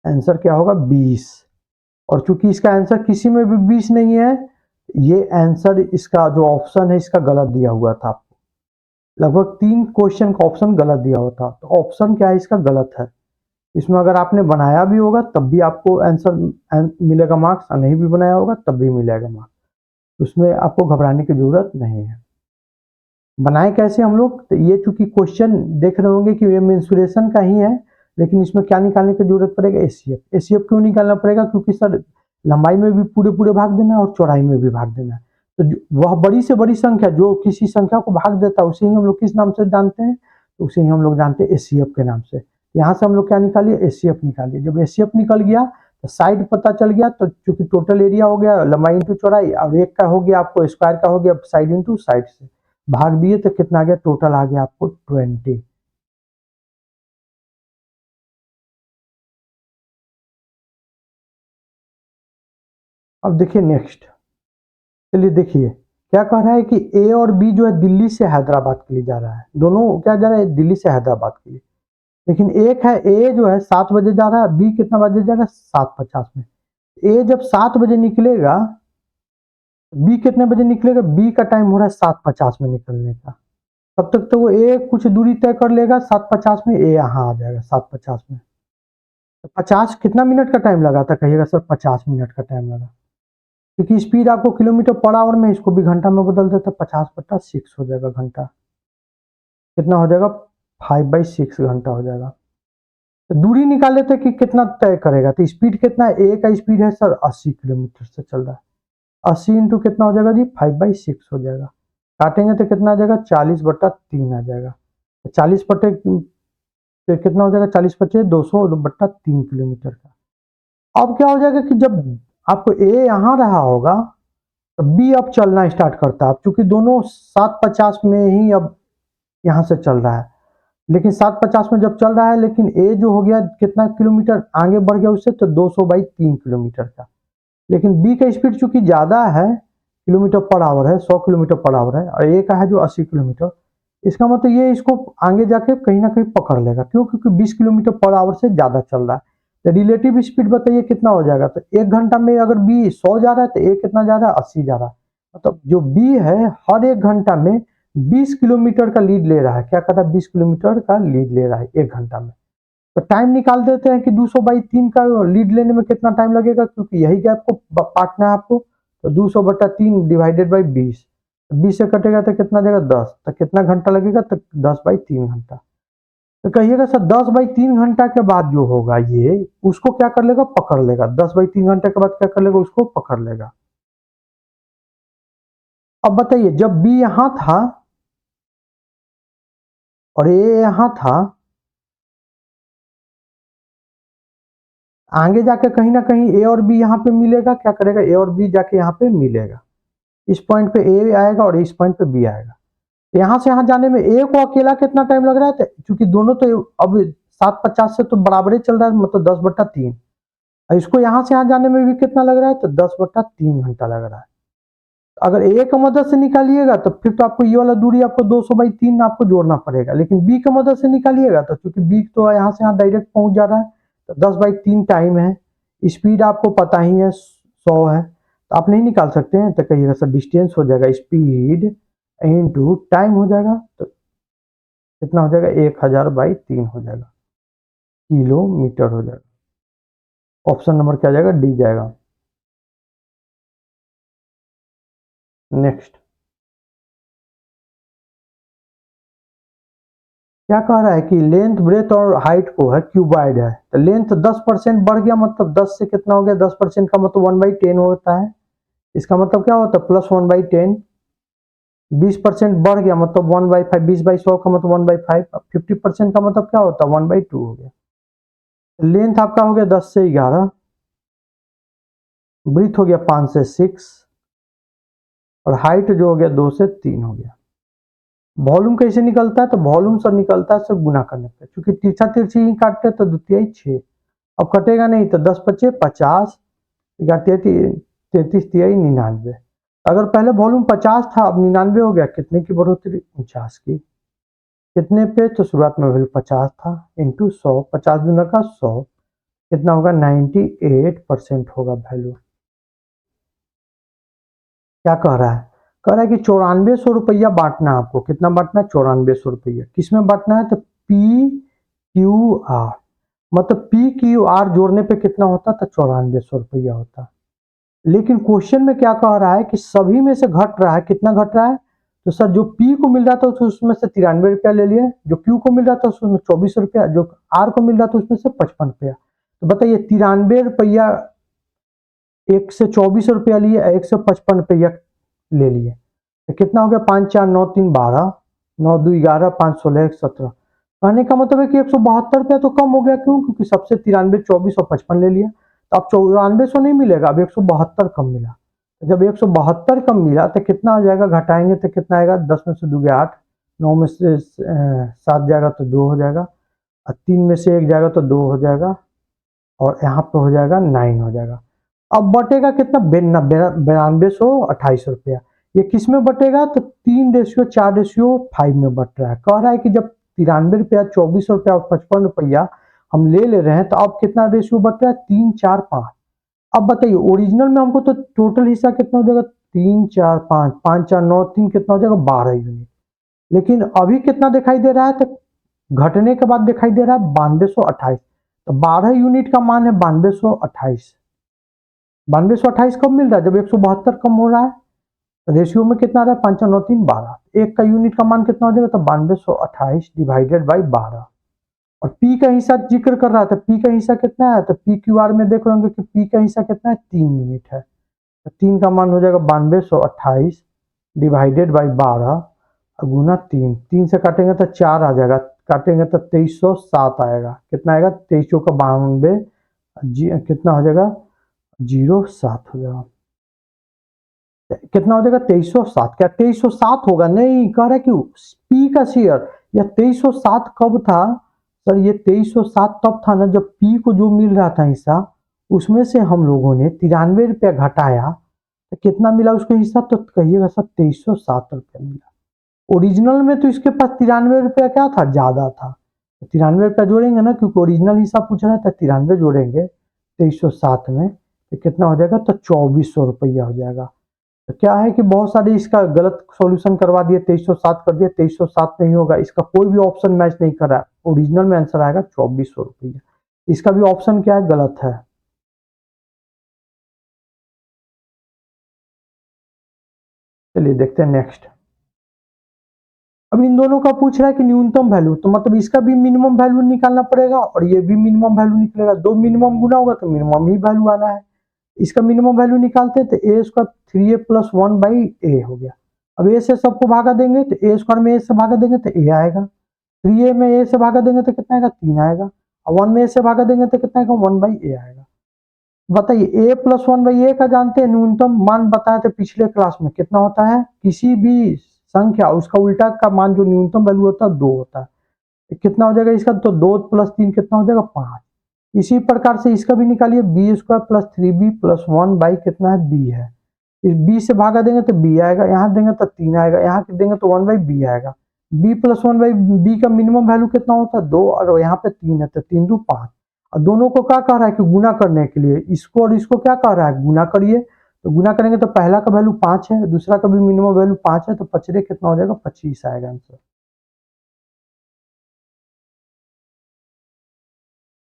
आंसर क्या होगा, 20। और चूंकि इसका आंसर किसी में भी 20 नहीं है, ये आंसर इसका जो ऑप्शन है इसका गलत दिया हुआ था आपको। लगभग 3 क्वेश्चन का ऑप्शन गलत दिया होता। तो ऑप्शन क्या है इसका? गलत है। इसमें अगर आपने बनाया भी होगा तब भी आपको आंसर मिलेगा मार्क्स, और नहीं भी बनाया होगा तब भी मिलेगा मार्क्स। उसमें आपको घबराने की जरूरत नहीं है। बनाए कैसे हम लोग? तो ये चूंकि क्वेश्चन देख रहे होंगे कि ये मेंसुरेशन का ही है, लेकिन इसमें क्या निकालने की जरूरत पड़ेगा? एचसीएफ। एचसीएफ क्यों निकालना पड़ेगा? क्योंकि सर लंबाई में भी पूरे पूरे भाग देना है और चौड़ाई में भी भाग देना है। तो वह बड़ी से बड़ी संख्या जो किसी संख्या को भाग देता है उसे ही हम लोग किस नाम से जानते हैं? तो उसे ही हम लोग जानते हैं एचसीएफ के नाम से। यहाँ से हम लोग क्या निकालिए? एचसीएफ निकालिए। जब एचसीएफ निकल गया तो साइड पता चल गया, तो चूंकि टोटल एरिया हो गया लंबाई इंटू चौड़ाई, और एक का हो गया आपको स्क्वायर का हो गया साइड इंटू साइड से भाग दिए, तो कितना आ गया? टोटल आ गया आपको 20। अब देखिए नेक्स्ट, चलिए देखिए क्या कह रहा है कि ए और बी जो है दिल्ली से हैदराबाद के लिए जा रहा है। दोनों क्या जा रहा है? दिल्ली से हैदराबाद के लिए। लेकिन एक है ए जो है 7 बजे जा रहा है, बी कितना बजे जा रहा है? 7:50 में। ए जब 7 बजे निकलेगा, बी कितने बजे निकलेगा? बी का टाइम हो रहा है 7:50 में निकलने का। तब तक तो वो ए कुछ दूरी तय कर लेगा 7:50 में, ए यहाँ आ जाएगा 7:50 में। तो 50 कितना मिनट का टाइम लगा था कहिएगा? सर 50 मिनट का टाइम लगा, क्योंकि स्पीड आपको किलोमीटर पर आवर में, इसको भी घंटा में बदल देता, 50/6 हो जाएगा घंटा। कितना हो जाएगा? 5/6 घंटा हो जाएगा। तो दूरी निकाल लेते कि कितना तय करेगा। तो स्पीड कितना है? ए का स्पीड है सर 80 किलोमीटर से चल रहा है। 80 इंटू कितना हो जाएगा जी? 5/6 हो जाएगा। काटेंगे तो कितना आ जाएगा? 40/3 आ जाएगा। 40 बटे तो कितना हो जाएगा? 40/5 200/3 किलोमीटर का। अब क्या हो जाएगा कि जब आपको ए यहाँ रहा होगा तो बी अब चलना स्टार्ट करता है। चूंकि दोनों 7:50 में ही अब यहाँ से चल रहा है, लेकिन 7:50 में जब चल रहा है, लेकिन ए जो हो गया कितना किलोमीटर आगे बढ़ गया उससे? तो 200/3 किलोमीटर का। लेकिन बी का स्पीड चूंकि ज्यादा है, किलोमीटर पर आवर है, 100 किलोमीटर पर आवर है, और ए का है जो 80 किलोमीटर। इसका मतलब ये इसको आगे जाके कहीं ना कहीं पकड़ लेगा। क्यों? क्योंकि 20 किलोमीटर पर आवर से ज्यादा चल रहा है। तो रिलेटिव स्पीड बताइए कितना हो जाएगा? तो 1 घंटा में अगर बी 100 जा रहा है तो ए कितना जा रहा है? 80 जा रहा है। मतलब जो बी है हर 1 घंटा में 20 किलोमीटर का लीड ले रहा है। क्या कर रहा है? 20 किलोमीटर का लीड ले रहा है 1 घंटा में। तो टाइम निकाल देते हैं कि 200/3 का लीड लेने में कितना टाइम लगेगा, क्योंकि यही गैप को काटना है आपको। तो 200/3 डिवाइडेड बाई 20, 20 से कटेगा तो कितना जाएगा? 10। तो कितना घंटा लगेगा? तो 10/3 घंटा। तो कहिएगा सर 10/3 घंटा के बाद जो होगा ये उसको क्या कर लेगा? पकड़ लेगा। 10/3 घंटे के बाद क्या कर लेगा? उसको पकड़ लेगा। अब बताइए जब बी यहां था और ए यहां था, आगे जाके कहीं ना कहीं ए और बी यहाँ पे मिलेगा। क्या करेगा? ए और बी जाके यहाँ पे मिलेगा। इस पॉइंट पे ए आएगा और इस पॉइंट पे बी आएगा। यहाँ से यहाँ जाने में ए को अकेला कितना टाइम लग रहा है? क्योंकि दोनों तो अब 7:50 से तो बराबर ही चल रहा है, मतलब 10/3। इसको यहाँ से यहाँ जाने में भी कितना लग रहा है? तो 10/3 घंटा लग रहा है। अगर ए का मदद से निकालिएगा तो फिर तो आपको ये वाला दूरी आपको 200/3 आपको जोड़ना पड़ेगा। लेकिन बी का मदद से निकालिएगा तो क्योंकि बी तो यहाँ से यहाँ डायरेक्ट पहुंच जा रहा है, तो 10/3 टाइम है। स्पीड आपको पता ही है 100 है, तो आप नहीं निकाल सकते हैं। तो कहिएगा सर डिस्टेंस हो जाएगा स्पीड इंटू टाइम हो जाएगा। तो कितना हो जाएगा? 1000/3 हो जाएगा, किलोमीटर हो जाएगा। ऑप्शन नंबर क्या जाएगा? डी जाएगा। नेक्स्ट क्या कह रहा है कि लेंथ ब्रेथ और हाइट को है क्यूबाइड है। तो लेंथ 10% बढ़ गया, मतलब 10 से कितना हो गया? 10% का मतलब 1/10 होता है। इसका मतलब क्या होता है? +1/10। 20% बढ़ गया मतलब 1/5। 20/100 का मतलब 1/5। 50% का मतलब क्या होता है? 1/2 हो गया। लेंथ आपका हो गया 10 से 11, ब्रीथ हो गया 5 से 6, और हाइट जो हो गया 2 से 3 हो गया। वॉल्यूम कैसे निकलता है? तो वॉल्यूम सर निकलता है सब गुना करने पे, क्योंकि तिरछा तिरछी ही काटते हैं तो द्वितीय 6। अब कटेगा नहीं तो 10×5 = 50, 33×3 = 99। अगर पहले वॉल्यूम 50 था अब 99 हो गया, कितने की बढ़ोतरी? 49 की। कितने पे? तो शुरुआत में वैल्यू 50 था, इंटू 100, 50 दूना का 100, कितना होगा? 98% होगा वैल्यू। क्या कह रहा है? कह रहा है कि 9400 रुपया बांटना है आपको। कितना बांटना है? 9400 रुपया। किसमें बांटना है? तो पी क्यू आर, मतलब पी क्यू आर जोड़ने पे कितना होता? तो 9400 रुपया होता। लेकिन क्वेश्चन में क्या कह रहा है कि सभी में से घट रहा है। कितना घट रहा है? तो सर जो पी को मिल रहा था उसमें से 93 रुपया ले लिए, जो क्यू को मिल रहा था उसमें 24 रुपया, जो आर को मिल रहा था उसमें से 55 रुपया। तो बताइए 93 रुपया एक से 24 रुपया लिए, एक से 55 रुपया ले लिए, तो कितना हो गया? 5 4 9 3 12, 9 2 11, 5 16 1 17। कहने का मतलब है कि 172 रुपया तो कम हो गया। क्यों? क्योंकि सबसे 93 24 और 55 ले लिया, तो अब 9400 नहीं मिलेगा, अब 172 कम मिला। जब 172 कम मिला तो कितना हो जाएगा? घटाएंगे तो कितना आएगा? 10 में से 2 गया 8, 9 में से 7 जाएगा तो 2 हो जाएगा, और 3 में से 1 जाएगा तो 2 हो जाएगा, और यहाँ पे हो जाएगा 9 हो जाएगा। अब बटेगा कितना? 9228 रुपया। ये किस में बटेगा? तो 3:4:5 में बट रहा है। कह रहा है कि जब 93 रुपया 24 रुपया और 55 रुपया हम ले रहे हैं, तो अब कितना रेशियो बट रहा है? 3 4 5। अब बताइए ओरिजिनल में हमको तो टोटल हिस्सा कितना हो जाएगा? 3 4 5, 5 4 9 3 कितना हो जाएगा? 12 यूनिट। लेकिन अभी कितना दिखाई दे रहा है? तो घटने के बाद दिखाई दे रहा है 9228। तो 12 यूनिट का मान है 9228। 9228 कब मिल रहा है? जब 172 कम हो रहा है। रेशियो में कितना आ रहा है? 5 9 3 12। एक का यूनिट का मान कितना हो जाएगा? तो 9228 डिवाइडेड बाई 12। और पी का हिस्सा जिक्र कर रहा था, पी का हिस्सा कितना है? तो पी क्यू आर में देख रहे होंगे कि पी का हिस्सा कितना है? 3 यूनिट है। तो 3 का मान हो जाएगा 9228 डिवाइडेड बाई 12 गुना 3। 3 से काटेंगे तो 4 आ जाएगा, काटेंगे तो 2307 आएगा। कितना आएगा? 23 का 92 कितना हो जाएगा? 07 हो जाएगा। कितना हो जाएगा? 2307। क्या 2307 होगा? नहीं, कह रहा है कि पी का शेयर। या 2307 कब था? सर ये 2307 तब था ना जब पी को जो मिल रहा था हिस्सा, उसमें से हम लोगों ने 93 रुपया घटाया, तो कितना मिला उसको हिस्सा? तो कहिएगा सर 2307 रुपया मिला। ओरिजिनल में तो इसके पास 93 रुपया क्या था? ज्यादा था। 93 रुपया जोड़ेंगे ना, क्योंकि ओरिजिनल हिस्सा पूछ रहा था, 93 जोड़ेंगे 2307 में, तो कितना हो जाएगा? तो 2400 रुपया हो जाएगा। तो क्या है कि बहुत सारे इसका गलत सॉल्यूशन करवा दिए, 2307 कर दिया, 2307 नहीं होगा, इसका कोई भी ऑप्शन मैच नहीं कर रहा है। ओरिजिनल में आंसर आएगा 2400 रुपया। इसका भी ऑप्शन क्या है? गलत है। चलिए देखते हैं नेक्स्ट। अब इन दोनों का पूछ रहा है कि न्यूनतम वैल्यू, तो मतलब इसका भी मिनिमम वैल्यू निकालना पड़ेगा और ये भी मिनिमम वैल्यू निकलेगा। दो मिनिमम गुना होगा तो मिनिमम ही वैल्यू आना है। इसका मिनिमम वैल्यू निकालते हैं तो ए स्क्वायर 3a + 1/a हो गया। अब ए से सबको भागा देंगे तो ए स्क्वायर में ए से भागा देंगे तो ए आएगा। 3a में ए से भागा देंगे तो कितना आएगा? 3 आएगा। और 1 में ए से भागा देंगे तो कितना आएगा? 1/a आएगा। बताइए a + 1/a का जानते हैं न्यूनतम मान बताया था पिछले क्लास में, कितना होता है? किसी भी संख्या उसका उल्टा का मान जो न्यूनतम वैल्यू होता है 2 होता है। कितना हो जाएगा इसका? तो 2 + 3 कितना हो जाएगा? 5। इसी प्रकार से इसका भी निकालिए, b² + 3b + 1 कितना है? b है। इस b से भागा देंगे तो b आएगा, यहाँ देंगे तो 3 आएगा, यहाँ देंगे तो 1/b आएगा। b + 1/b का मिनिमम वैल्यू कितना होता है? 2, और यहाँ पे 3 है तो 3 2 5। और दोनों को क्या कह रहा है कि गुना करने के लिए, इसको और इसको क्या कह रहा है? गुना करिए। तो गुना करेंगे तो पहला का वैल्यू 5 है, दूसरा का भी मिनिमम वैल्यू 5 है, तो पचरे कितना हो जाएगा? 25 आएगा आंसर।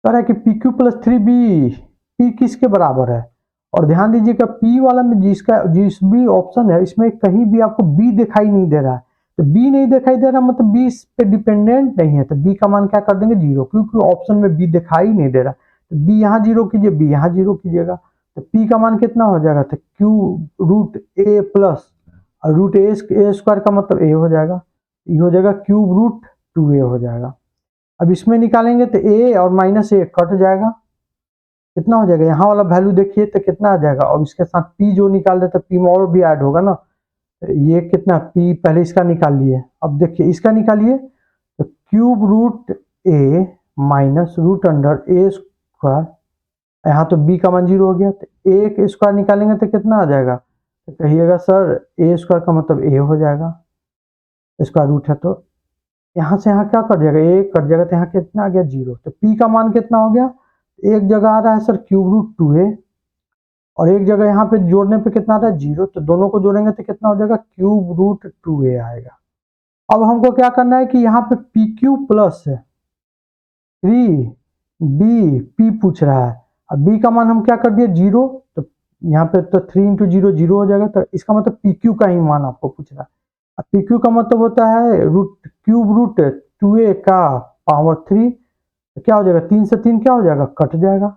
कह रहा है कि PQ + 3B, P किसके बराबर है? और ध्यान दीजिएगा P वाला में जिस भी ऑप्शन है इसमें कहीं भी आपको B दिखाई नहीं दे रहा है। तो B नहीं दिखाई दे रहा मतलब B इस पे डिपेंडेंट नहीं है, तो B का मान क्या कर देंगे? 0, क्योंकि ऑप्शन में B दिखाई नहीं दे रहा। तो B यहाँ 0 कीजिए, B यहाँ 0 कीजिएगा, तो P का मान कितना हो जाएगा? तो Q√A प्लस √a² का मतलब A हो जाएगा, ये हो जाएगा Q√2a हो जाएगा। अब इसमें निकालेंगे तो a और -a कट जाएगा, कितना हो जाएगा? यहाँ वाला वैल्यू देखिए तो कितना आ जाएगा, और इसके साथ p जो निकाल देते p में और भी ऐड होगा ना, ये कितना p पहले इसका निकाल लिए। अब देखिए इसका निकालिए, तो Q√a -√a², यहाँ तो b का मान 0 हो गया, तो a के स्क्वायर निकालेंगे तो कितना आ जाएगा? तो कहिएगा सर a² का मतलब a हो जाएगा, स्क्वायर रूट है तो यहाँ से यहाँ क्या कट जाएगा? एक कट जाएगा, तो यहाँ कितना आ गया? 0। तो p का मान कितना हो गया? एक जगह आ रहा है सर Q√2a, और एक जगह यहाँ पे जोड़ने पे कितना आता है 0, तो दोनों को जोड़ेंगे तो कितना हो जाएगा क्यूब रूट 2a आएगा। अब हमको क्या करना है कि यहाँ पे पी क्यू प्लस 3 बी पूछ रहा है। अब बी का मान हम क्या कर दिए 0, तो यहाँ पे तो 3 इंटू 0 0 हो जाएगा, तो इसका मतलब पी क्यू का ही मान आपको पूछ रहा है। अब पी क्यू का मतलब होता है रूट क्यूब रूट 2a का पावर 3, तो क्या हो जाएगा 3 से 3 क्या हो जाएगा कट जाएगा,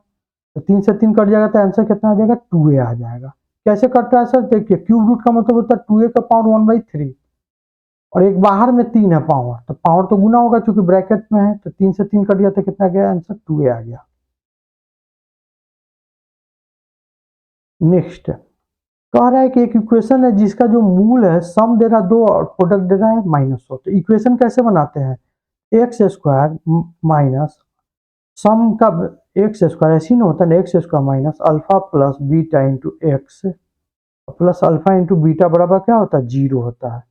तो 3 से 3 कट जाएगा तो आंसर कितना आ जाएगा 2a आ जाएगा। कैसे कट रहा है सर, देखिए क्यूब रूट का मतलब होता है 2a का पावर 1/3 और एक बाहर में 3 है पावर, तो पावर तो गुना होगा चूंकि ब्रैकेट में है, तो 3 से 3 कट गया तो कितना गया आंसर 2a आ गया। नेक्स्ट कह रहा है कि एक इक्वेशन है जिसका जो मूल है सम दे रहा 2 और प्रोडक्ट दे रहा है -100, तो इक्वेशन कैसे बनाते हैं एक्स स्क्वायर माइनस सम का एक्स स्क्वायर ऐसी ना होता है x square minus alpha plus beta into x plus alpha into beta बराबर क्या होता है 0 होता है।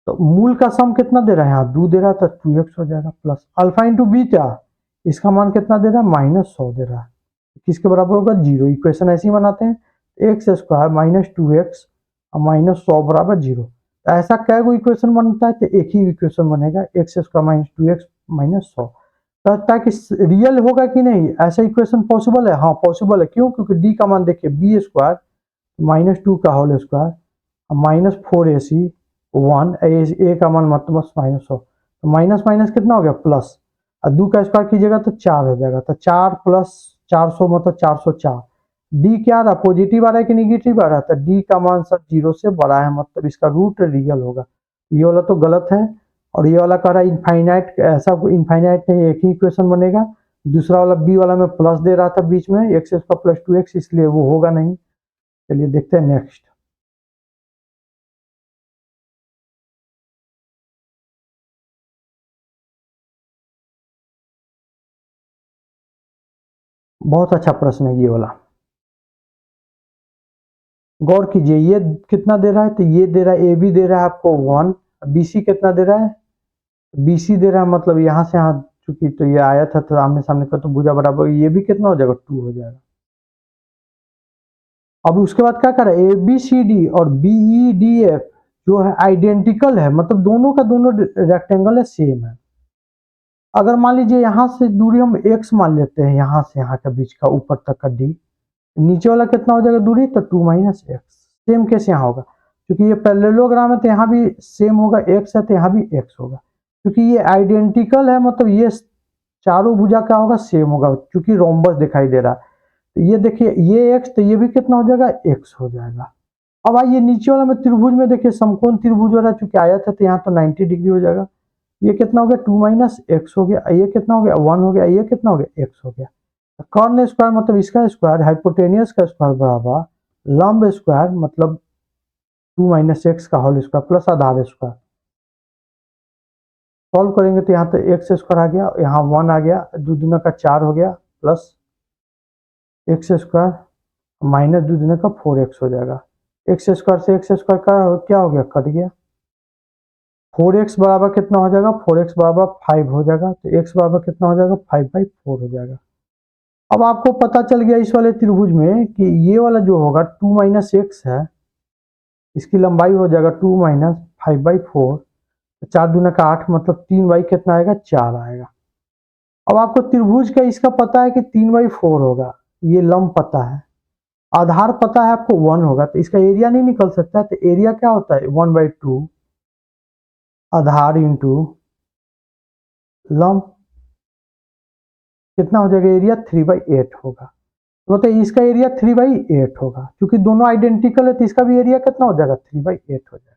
तो मूल का सम कितना दे रहा है यहाँ 2 दे रहा है तो 2x हो जाएगा प्लस अल्फा इंटू बीटा इसका मान कितना दे रहा है -100 दे रहा है, किसके बराबर होगा 0। इक्वेशन ऐसे ही बनाते हैं एक्स स्क्वायर माइनस 2x और -100 बराबर 0। ऐसा क्या गो इक्वेशन बनता है तो एक ही इक्वेशन बनेगा एक्स स्क्वायर माइनस 2x -100। कहता है कि रियल होगा कि नहीं, ऐसा इक्वेशन पॉसिबल है, हाँ पॉसिबल है। क्यों, क्योंकि डी का मान देखिए बी स्क्वायर -2 का होल स्क्वायर -4ac 1 ए का मान मतलब -100, तो माइनस माइनस कितना हो गया प्लस, और 2 का स्क्वायर कीजिएगा तो 4 हो जाएगा, तो 4 प्लस 400 मतलब 404। डी क्या आ रहा पॉजिटिव आ रहा है कि निगेटिव आ रहा है, तो डी का मान सर 0 से बड़ा है, मतलब इसका रूट रियल होगा। ये वाला तो गलत है, और ये वाला कह रहा है इनफाइनाइट, ऐसा इनफाइनाइट नहीं, एक ही इक्वेशन बनेगा। दूसरा वाला बी वाला में प्लस दे रहा था बीच में एक्स स्क्वायर प्लस 2x, इसलिए वो होगा नहीं। चलिए देखते हैं नेक्स्ट। बहुत अच्छा प्रश्न है ये वाला, गौर कीजिए। ये कितना दे रहा है, तो ये दे रहा है ए बी दे रहा है आपको 1, बी सी कितना दे रहा है बी सी दे रहा है, मतलब यहाँ से यहाँ चूंकि तो ये आया था तो आमने सामने का तो भुजा बराबर, ये भी कितना हो जाएगा 2 हो जाएगा। अब उसके बाद क्या करें ए बी सी डी और बी ई डी एफ जो है आइडेंटिकल है, मतलब दोनों का दोनों रेक्टेंगल है सेम है। अगर मान लीजिए यहाँ से दूरी हम x मान लेते हैं, यहाँ से यहाँ का बीच का ऊपर तक का d, नीचे वाला कितना हो जाएगा दूरी, तो 2 - x। सेम केस यहाँ होगा, क्योंकि ये पैरेललोग्राम है तो यहाँ भी सेम होगा, x है तो यहाँ भी x होगा। क्योंकि ये आइडेंटिकल है मतलब ये चारों भुजा क्या होगा सेम होगा, क्योंकि रोम्बस दिखाई दे रहा है। तो ये देखिए ये x, तो ये भी कितना हो जाएगा x हो जाएगा। अब आइए नीचे वाला में त्रिभुज में देखिए समकोण त्रिभुज हो रहा है, चूंकि आया था तो यहाँ तो 90 डिग्री हो जाएगा। ये कितना हो गया 2 - x हो गया, ये कितना हो गया 1 हो गया, ये कितना हो गया x हो गया। कॉर्न स्क्वायर मतलब इसका स्क्वायर, हाइपोटेनियस का स्क्वायर बराबर लंब स्क्वायर मतलब 2 - x का होल स्क्वायर प्लस आधार स्क्वायर। सॉल्व करेंगे तो यहाँ तो एक्स स्क्वायर आ गया, यहाँ 1 आ गया, 2 दूना का 4 हो गया प्लस एक्स स्क्वायर -2 दूना का 4x हो जाएगा। एक्स स्क्वायर से एक्स स्क्वायर का क्या हो गया कट गया। 4x बराबर कितना हो जाएगा 4x बराबर 5 हो जाएगा, तो x बराबर कितना हो जाएगा 5/4 हो जाएगा। अब आपको पता चल गया इस वाले त्रिभुज में कि ये वाला जो होगा 2 - x है, इसकी लंबाई हो जाएगा 2 - 5/4, 4 दूना का 8 मतलब 3 कितना आएगा 4 आएगा। अब आपको त्रिभुज का इसका पता है कि 3/4 होगा, ये लंब पता है, आधार पता है आपको 1 होगा, तो इसका एरिया नहीं निकल सकता, तो एरिया क्या होता है 1/2 आधार इंटू लंब, कितना हो जाएगा एरिया 3/8 होगा। तो मतलब इसका एरिया 3/8 होगा, क्योंकि दोनों आइडेंटिकल है तो इसका भी एरिया कितना हो जाएगा 3/8 हो जाएगा।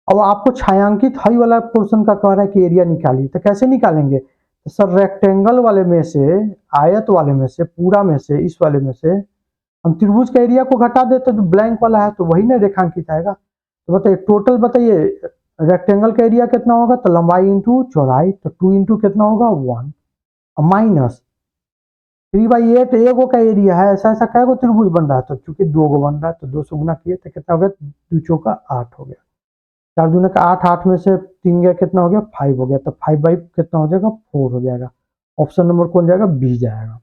अब आपको छायांकित हाई वाला पोर्शन का कह रहा है कि एरिया निकालिए, तो कैसे निकालेंगे, तो सर रेक्टेंगल वाले में से, आयत वाले में से, पूरा में से, इस वाले में से हम त्रिभुज का एरिया को घटा दे, तो जो ब्लैंक वाला है तो वही ना रेखांकित आएगा। तो बताइए टोटल बताइए रेक्टेंगल का एरिया कितना होगा, तो लंबाई इंटू चौड़ाई, तो 2 इंटू कितना होगा 1 माइनस 3/8 एगो का एरिया है, ऐसा ऐसा कै गो त्रिभुज बन रहा है, तो चूंकि 2 गो बन रहा है तो 2 से गुना किए तो कितना हो गया 2 चौका 8 हो गया, 4 दूना का 8, 8 में से 3 गया कितना हो गया 5 हो गया, तो 5 कितना हो जाएगा 4 हो जाएगा। ऑप्शन नंबर कौन जाएगा बी जाएगा।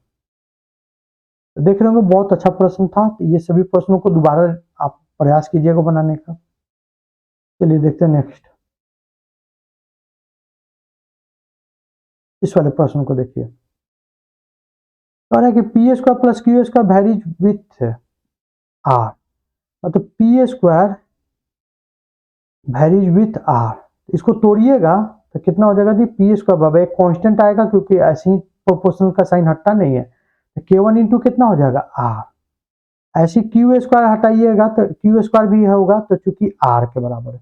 तो देख रहे होंगे बहुत अच्छा प्रश्न था। तो ये सभी प्रश्नों को दोबारा आप प्रयास कीजिएगा बनाने का। चलिए देखते हैं नेक्स्ट। इस वाले प्रश्न को देखिए, कह रहा है कि P square plus Q square varies with R, मतलब P square varies with R, इसको तोड़िएगा तो कितना हो जाएगा जी, पी स्क्वायर बाबा एक कांस्टेंट आएगा क्योंकि ऐसे ही प्रोपोर्शनल का साइन हटता नहीं है, तो के वन इंटू कितना हो जाएगा आर। ऐसी क्यू स्क्वायर हटाइएगा तो क्यू स्क्वायर भी होगा, तो चूंकि आर के बराबर है,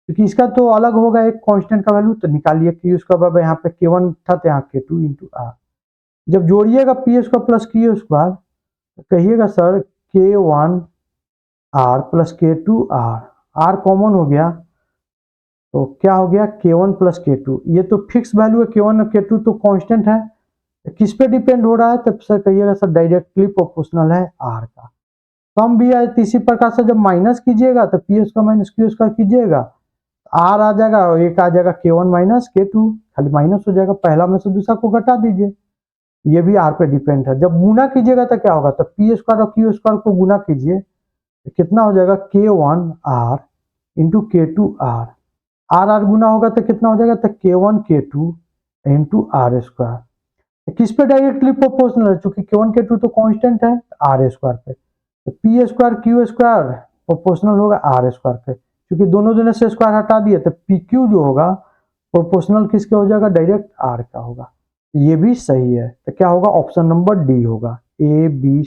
क्योंकि इसका तो अलग होगा एक कांस्टेंट का वैल्यू, तो निकालिए क्यू स्क्वायर बाबा यहाँ पे के वन था तो यहाँ के टू इंटू आर। जब जोड़िएगा P square plus Q square तो कहिएगा sir K one R plus K two R, R common हो गया तो क्या हो गया के वन प्लस के टू। ये तो फिक्स वैल्यू है, के वन और के टू तो कांस्टेंट है, तो किस पे डिपेंड हो रहा है, तो सर कहिएगा सर डायरेक्टली प्रोपोर्शनल है आर का। सम भी है इसी प्रकार से, जब माइनस कीजिएगा तो P square minus Q square कीजिएगा, आर आ जाएगा और एक आ जाएगा के वन माइनस के टू, खाली माइनस हो जाएगा, पहला में से दूसरा को घटा दीजिए, ये भी आर पे डिपेंड है। जब गुना कीजिएगा तो क्या होगा, तो पी स्क्वायर और क्यू स्क्वायर को गुना कीजिए तो कितना हो जाएगा के वन आर इंटू के टू आर, आर गुना होगा तो कितना हो जाएगा, तो के वन के टू इंटू आर स्क्वायर। किस पे डायरेक्टली प्रोपोर्शनल है, चूंकि के वन के टू तो कांस्टेंट है आर स्क्वायर पे, तो P square Q square proportional होगा आर स्क्वायर पे, क्योंकि दोनों दोनों से स्क्वायर हटा दिए तो पी क्यू जो होगा प्रोपोर्शनल किसके हो जाएगा, डायरेक्ट आर का होगा। ये भी सही है, तो क्या होगा, ऑप्शन नंबर डी होगा, ए बी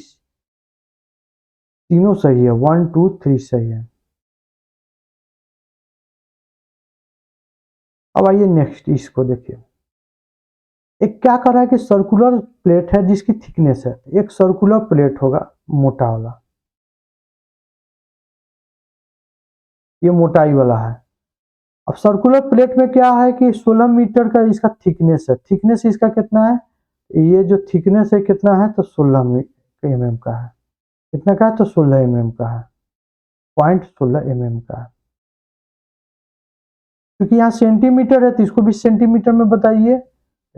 तीनों सही है, 1 2 3 सही है। अब आइए नेक्स्ट, इसको देखिए, एक क्या कर रहा है कि सर्कुलर प्लेट है जिसकी थिकनेस है, एक सर्कुलर प्लेट होगा मोटा वाला, ये मोटाई वाला है। अब सर्कुलर प्लेट में क्या है कि 16 मीटर का इसका थिकनेस है, थिकनेस इसका कितना है, ये जो थिकनेस है कितना है, तो 16 mm का है, कितना का है, तो 16 mm का है, 0.16 mm का है। क्योंकि यहाँ सेंटीमीटर है तो इसको भी सेंटीमीटर में बताइए,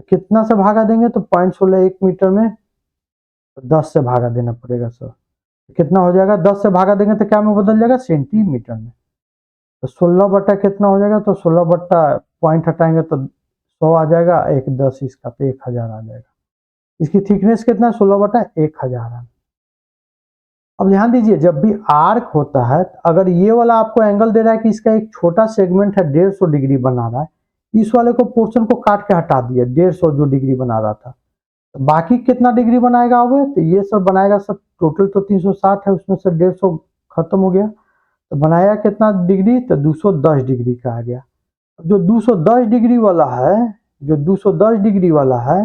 कितना से भागा देंगे, तो 0.16 1 मीटर में, तो 10 से भागा देना पड़ेगा सर, कितना हो जाएगा, 10 से भागा देंगे तो क्या में बदल जाएगा, सेंटीमीटर में, तो 16 बट्टा कितना हो जाएगा, तो 16 बट्टा पॉइंट हटाएंगे तो 100 आ जाएगा, एक 10 इसका तो 1000 आ जाएगा। इसकी थिकनेस कितना है, 16 बट्टा 1000 है। अब ध्यान दीजिए, जब भी आर्क होता है, अगर ये वाला आपको एंगल दे रहा है कि इसका एक छोटा सेगमेंट है 150 डिग्री बना रहा है, इस वाले को पोर्शन को काट के हटा दिया, 150 जो डिग्री बना रहा था, तो बाकी कितना डिग्री बनाएगा अब, तो ये सब बनाएगा, सब टोटल तो 360 है, उसमें से 150 खत्म हो गया, तो बनाया कितना डिग्री, तो 210 डिग्री का आ गया। जो 210 डिग्री वाला है, जो 210 डिग्री वाला है,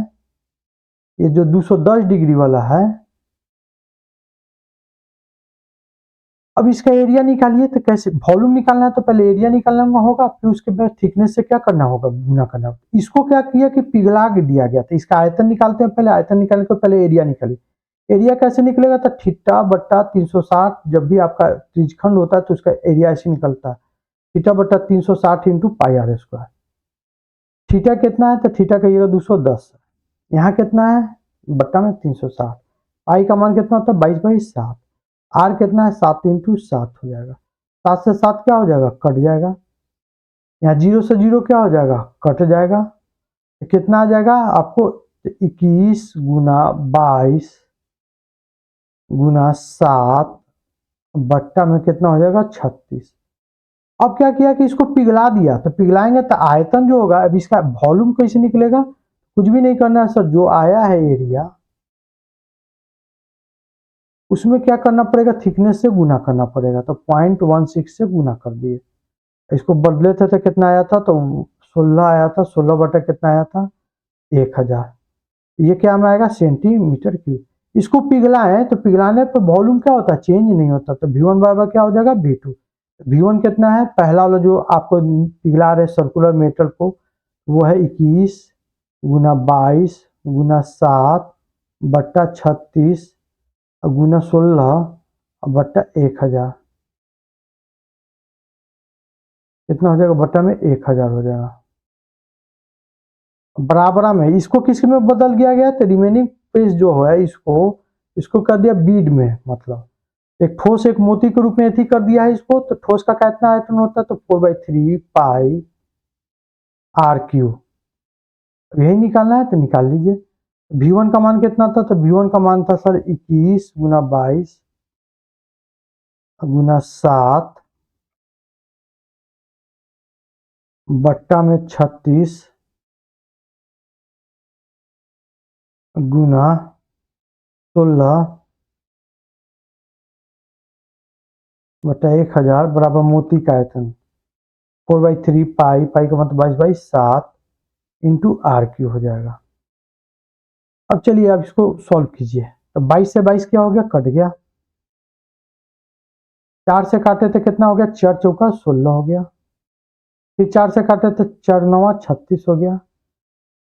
ये जो 210 डिग्री वाला है, अब इसका एरिया निकालिए, तो कैसे वॉल्यूम निकालना है, तो पहले एरिया निकालना होगा, फिर उसके बाद थिकनेस से क्या करना होगा, गुना करना होगा। इसको क्या किया कि पिघला के दिया गया, तो इसका आयतन निकालते हैं, पहले आयतन निकालने को पहले एरिया निकालिए। एरिया कैसे निकलेगा, तो थीटा बट्टा 360, जब भी आपका त्रिज्यखंड होता है तो उसका एरिया ऐसे निकलता है, थीटा बट्टा 360 into pi r square. Theta कितना है, तो थीटा कहिएगा 210, यहाँ कितना है, बट्टा में 360, पाई का मान कितना होता है, 22/7, आर कितना है, 7 इंटू 7 हो जाएगा, 7 से 7 क्या हो जाएगा, कट जाएगा, यहाँ 0 से 0 क्या हो जाएगा, कट जाएगा, तो कितना आ जाएगा आपको, 21 गुना 22 गुना 7 बट्टा में कितना हो जाएगा, 36। अब क्या किया कि इसको पिघला दिया, तो पिघलाएंगे तो आयतन जो होगा, अब इसका वॉल्यूम कैसे निकलेगा, कुछ भी नहीं करना है सर, जो आया है एरिया उसमें क्या करना पड़ेगा, थिकनेस से गुना करना पड़ेगा, तो 0.16 से गुना कर दिए। इसको बदले थे तो कितना आया था, तो 16 आया था, 16 बटा कितना आया था, 1000, ये क्या में आएगा, सेंटीमीटर क्यूब। इसको पिघलाएं तो पिघलाने पर वॉल्यूम क्या होता है, चेंज नहीं होता, तो V1 बराबर क्या हो जाएगा, V2। V1 कितना है, पहला वाला जो आपको पिघला रहे सर्कुलर मेटल को, वो है 21 गुना 22 गुना 7 बट्टा 36 गुना 16 बट्टा 1000, कितना हो जाएगा, बट्टा में 1000 हो जाएगा, बराबर में। इसको किस में बदल दिया गया, तो रिमेनिंग पेज जो है इसको इसको कर दिया बीड में, मतलब एक ठोस एक मोती के रूप में यदि कर दिया है इसको, तो ठोस का कितना आयतन होता है, तो 4/3 पाई आर क्यू। यही निकालना है तो निकाल लीजिए। V1 का मान कितना था, तो V1 का मान था सर 21 गुना 22 गुना 7 बट्टा में 36 गुना 16 बट्टा 1000 बराबर मोती का आयतन 4/3 पाई, पाई का मतलब 22/7 इंटू आर क्यू हो जाएगा। अब चलिए आप इसको सॉल्व कीजिए। तो 22 से 22 क्या हो गया, कट गया। 4 से काटे तो कितना हो गया, 4 चौका 16 हो गया। फिर 4 से काटे तो 4 नवा 36 हो गया।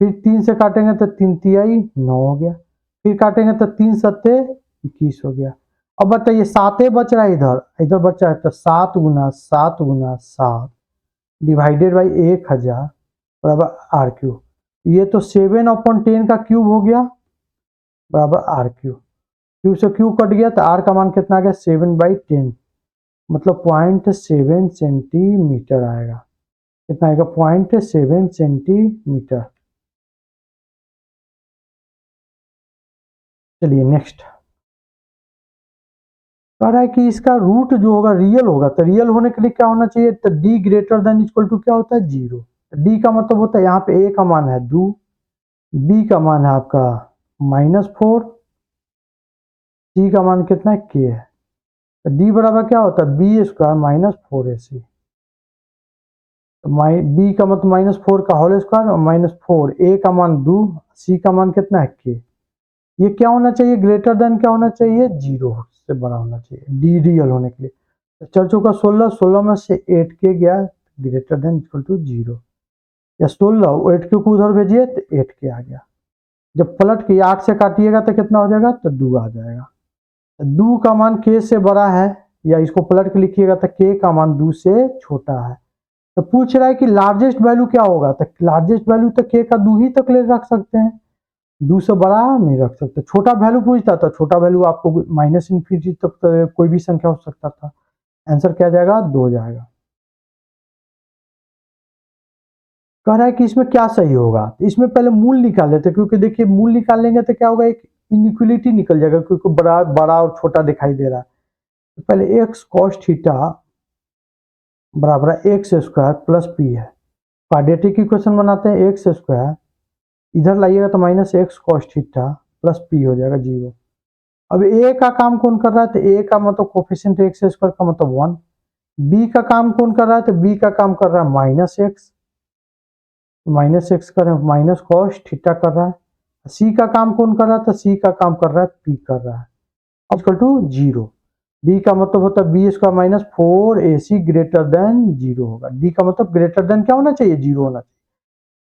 फिर 3 से काटेंगे तो 3 तिहाई 9 हो गया। फिर काटेंगे तो 3 सत्ते 21 हो गया। अब बताइए 7 बच रहा है, इधर इधर बच रहा है, तो 7 गुना 7 गुना 7 डिवाइडेड बाई 1000 बराबर आर क्यू। ये तो 7/10 का क्यूब हो गया बराबर आर क्यू। क्यू से क्यू कट गया तो आर का मान कितना आ गया, 7/10 मतलब 0.7 सेंटीमीटर आएगा। कितना आएगा, 0.7 सेंटीमीटर। चलिए नेक्स्ट कह रहा है कि इसका रूट जो होगा रियल होगा, तो रियल होने के लिए क्या होना चाहिए, तो D greater than equal to क्या होता है, 0। डी का मतलब होता है यहाँ पे ए का मान है 2, बी का मान है आपका -4, सी का मान कितना है के है। तो डी बराबर क्या होता है, बी स्क्वायर -4ac। तो बी का मतलब -4 का होल स्क्वायर और -4, ए का मान 2, सी का मान कितना है के। ये क्या होना चाहिए, ग्रेटर देन क्या होना चाहिए, 0 से बड़ा होना चाहिए डी रियल होने के लिए। तो 4 चौका 16, 16 में से 8 के गया, ग्रेटर देन इक्वल टू 0, या 16 8 के को उधर भेजिए तो 8 के आ गया। जब पलट के 8 से काटिएगा तो कितना हो जाएगा, तो 2 आ जाएगा। 2 का मान के से बड़ा है, या इसको पलट के लिखिएगा तो के का मान 2 से छोटा है। तो पूछ रहा है कि लार्जेस्ट वैल्यू क्या होगा, तो लार्जेस्ट वैल्यू तो के का 2 ही तक ले रख सकते हैं, 2 से बड़ा नहीं रख सकते। छोटा वैल्यू पूछता था, छोटा वैल्यू आपको -∞ तक कोई भी संख्या हो सकता था। आंसर क्या जाएगा, 2 जाएगा। कह रहा है कि इसमें क्या सही होगा, इसमें पहले मूल निकाल लेते, क्योंकि देखिए मूल निकाल लेंगे तो क्या होगा, एक इनइक्वलिटी निकल जाएगा, क्योंकि बड़ा बड़ा और छोटा दिखाई दे रहा है। तो पहले x cos थीटा बराबर एक्स स्क्वायर प्लस पी है। क्वाड्रेटिक इक्वेशन बनाते हैं, एक्स स्क्वायर इधर लाइएगा तो -x cos theta plus P हो जाएगा 0। अब ए का काम कौन कर रहा है, तो ए का मतलब कोफिशिएंट एक्स स्क्वायर का मतलब 1। बी का काम कौन कर रहा है, तो बी का काम कर रहा है -x, -x कर रहे हैं, माइनस कॉस थीटा कर रहा है। सी का काम कौन कर रहा है, तो सी का काम कर रहा है पी कर रहा है, इक्वल टू 0। डी का मतलब होता है B square -4ac greater than 0 होगा। डी का मतलब ग्रेटर देन क्या होना चाहिए, 0 होना चाहिए।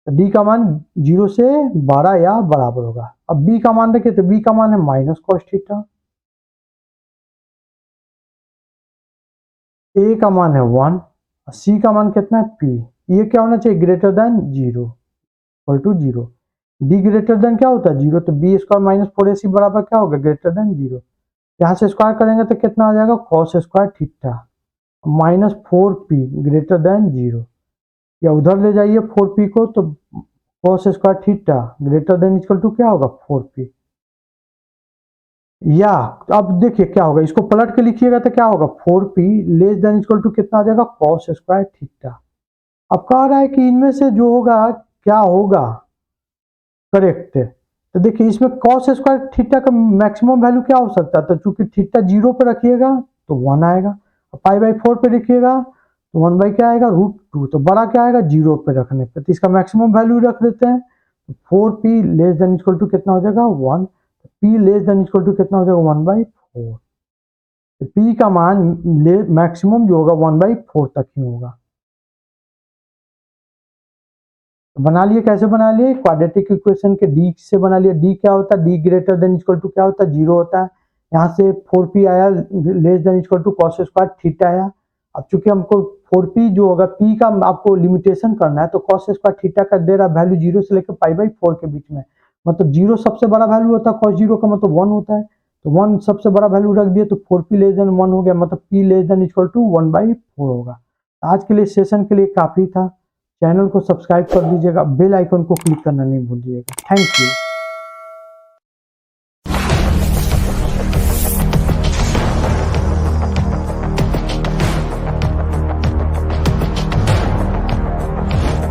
तो डी का मान 0 से 12 या बराबर होगा। अब बी का मान रखिए, तो बी का मान है माइनस कॉस थीटा, ए का मान है 1, सी का मान कितना है पी। ये क्या होना चाहिए, greater than 0 equal to 0। D greater than क्या होता है, 0, तो बी स्क्वायर -4ac बराबर क्या होगा, ग्रेटर देन 0। यहाँ से स्क्वायर करेंगे तो कितना आ जाएगा, cos square theta -4p greater than 0, या उधर ले जाइए 4p को, तो cos square theta greater than equal to क्या होगा, 4p। या अब देखिए क्या होगा, इसको पलट के लिखिएगा तो क्या होगा, 4p less than equal to कितना आ जाएगा, कॉस स्क्वायर थीटा। अब कह रहा है कि इनमें से जो होगा क्या होगा करेक्ट। तो देखिए इसमें कॉस स्क्वायर थीटा का मैक्सिमम वैल्यू क्या हो सकता है, तो चूंकि थीटा 0 पर रखिएगा तो 1 आएगा, पाई/4 पे रखिएगा तो 1 बाई क्या आएगा, √2। तो बड़ा क्या आएगा, 0 पे रखने पे, तो इसका मैक्सिमम वैल्यू रख देते हैं। तो 4p less than equal to कितना हो जाएगा, 1। p less than equal to कितना हो जाएगा, 1/4। तो p का मान मैक्सिमम जो होगा 1/4 तक ही होगा। बना लिए, कैसे बना लिए, क्वाड्रेटिक इक्वेशन के डी से बना लिया। डी क्या होता है, D greater than equal to क्या होता है, 0 होता है। यहाँ से 4p आया less than equal to cos square theta आया। अब चूंकि हमको 4p जो होगा, p का आपको लिमिटेशन करना है, तो कॉस स्क्वायर थीटा का दे रहा वैल्यू 0 से लेकर पाई/4 के बीच में, मतलब 0 सबसे बड़ा वैल्यू होता है, कॉस 0 का मतलब 1 होता है। तो 1 सबसे बड़ा वैल्यू रख दिए तो 4p लेस देन 1 हो गया, मतलब p less than equal to 1/4 होगा। आज के लिए सेशन के लिए काफ़ी था। चैनल को सब्सक्राइब कर दीजिएगा, बेल आइकन को क्लिक करना नहीं भूलिएगा। Thank you.